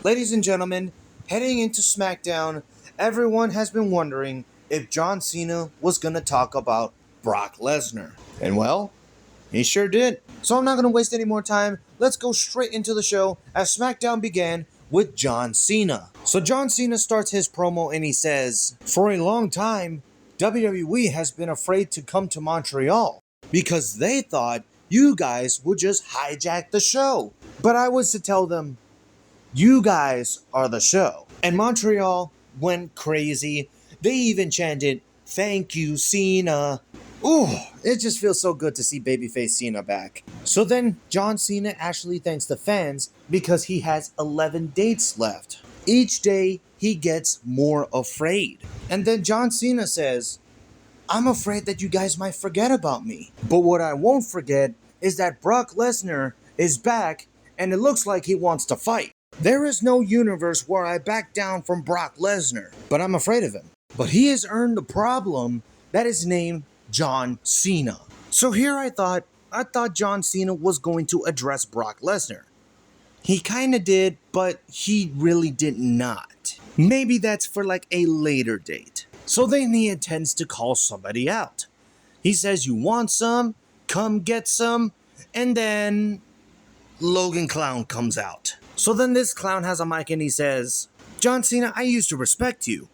Ladies and gentlemen, heading into SmackDown, everyone has been wondering if John Cena was going to talk about Brock Lesnar. And well, he sure did. So I'm not going to waste any more time. Let's go straight into the show as SmackDown began with John Cena. So John Cena starts his promo and he says, "For a long time, WWE has been afraid to come to Montreal because they thought you guys would just hijack the show. But I was to tell them, you guys are the show." And Montreal went crazy. They even chanted, "Thank you, Cena." Ooh, it just feels so good to see babyface Cena back. So then John Cena actually thanks the fans because he has 11 dates left. Each day he gets more afraid. And then John Cena says, "I'm afraid that you guys might forget about me. But what I won't forget is that Brock Lesnar is back and it looks like he wants to fight. There is no universe where I back down from Brock Lesnar, but I'm afraid of him. But he has earned the problem that is named John Cena." So here I thought John Cena was going to address Brock Lesnar. He kinda did, but he really did not. Maybe that's for like a later date. So then he intends to call somebody out. He says, "You want some? Come get some." And then Logan Clown comes out. So then this clown has a mic and he says, "John Cena, I used to respect you,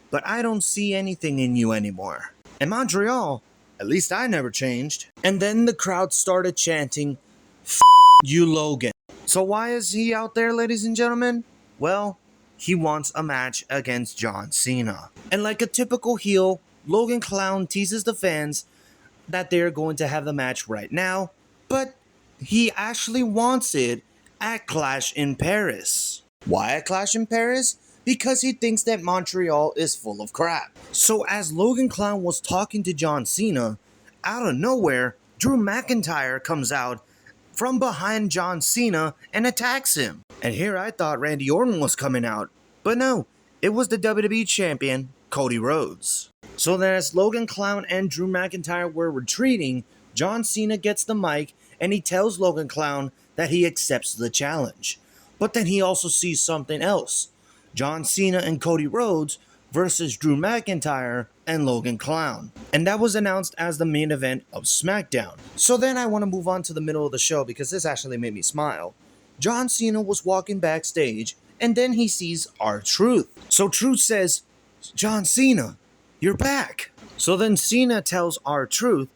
but I don't see anything in you anymore. In Montreal, at least I never changed." And then the crowd started chanting, "F you, Logan." So why is he out there, ladies and gentlemen? Well, he wants a match against John Cena. And like a typical heel, Logan Clown teases the fans that they're going to have the match right now, but he actually wants it at Clash in Paris. Why at Clash in Paris? Because he thinks that Montreal is full of crap. So as Logan Clown was talking to John Cena, out of nowhere, Drew McIntyre comes out from behind John Cena and attacks him. And here I thought Randy Orton was coming out, but no, it was the WWE champion, Cody Rhodes. So then as Logan Clown and Drew McIntyre were retreating, John Cena gets the mic and he tells Logan Clown that he accepts the challenge. But then he also sees something else. John Cena and Cody Rhodes versus Drew McIntyre and Logan Clown. And that was announced as the main event of SmackDown. So then I want to move on to the middle of the show because this actually made me smile. John Cena was walking backstage and then he sees R-Truth. So Truth says, "John Cena, you're back." So then Cena tells R-Truth,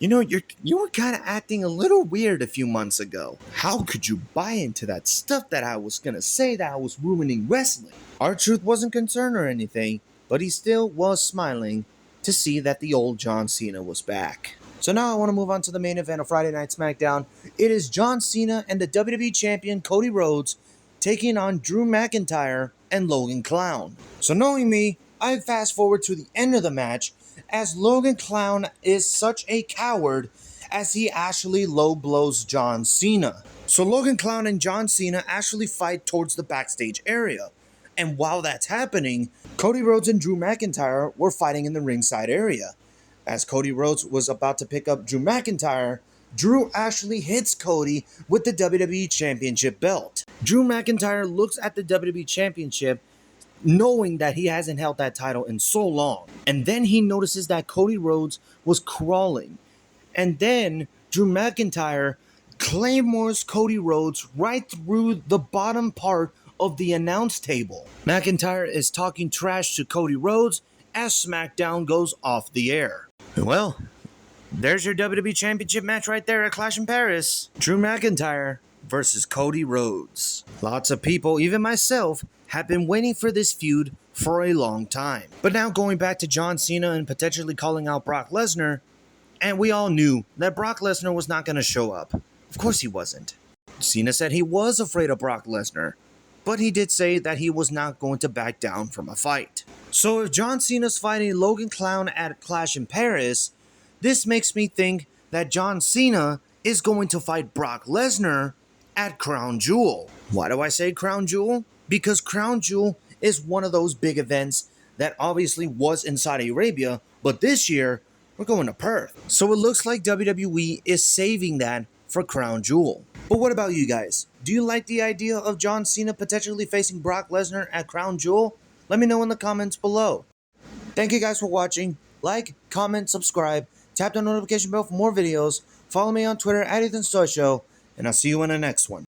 "You know, you were kind of acting a little weird a few months ago. How could you buy into that stuff that I was going to say that I was ruining wrestling?" R-Truth wasn't concerned or anything, but he still was smiling to see that the old John Cena was back. So now I want to move on to the main event of Friday Night SmackDown. It is John Cena and the WWE Champion Cody Rhodes taking on Drew McIntyre and Logan Clown. So knowing me, I fast forward to the end of the match as Logan Clown is such a coward as he actually low blows John Cena. So Logan Clown and John Cena actually fight towards the backstage area. And while that's happening, Cody Rhodes and Drew McIntyre were fighting in the ringside area. As Cody Rhodes was about to pick up Drew McIntyre, Drew actually hits Cody with the WWE Championship belt. Drew McIntyre looks at the WWE Championship knowing that he hasn't held that title in so long. And then he notices that Cody Rhodes was crawling. And then Drew McIntyre claymores Cody Rhodes right through the bottom part of the announce table. McIntyre is talking trash to Cody Rhodes as SmackDown goes off the air. Well, there's your WWE Championship match right there at Clash in Paris. Drew McIntyre versus Cody Rhodes. Lots of people, even myself, have been waiting for this feud for a long time. But now going back to John Cena and potentially calling out Brock Lesnar, and we all knew that Brock Lesnar was not going to show up. Of course he wasn't. Cena said he was afraid of Brock Lesnar, but he did say that he was not going to back down from a fight. So if John Cena's fighting Logan Clown at Clash in Paris, this makes me think that John Cena is going to fight Brock Lesnar at Crown Jewel. Why do I say Crown Jewel? Because Crown Jewel is one of those big events that obviously was in Saudi Arabia, but this year we're going to Perth. So it looks like WWE is saving that for Crown Jewel. But what about you guys? Do you like the idea of John Cena potentially facing Brock Lesnar at Crown Jewel? Let me know in the comments below. Thank you guys for watching. Like, comment, subscribe, tap the notification bell for more videos, follow me on Twitter at EthanStoyShow, and I'll see you in the next one.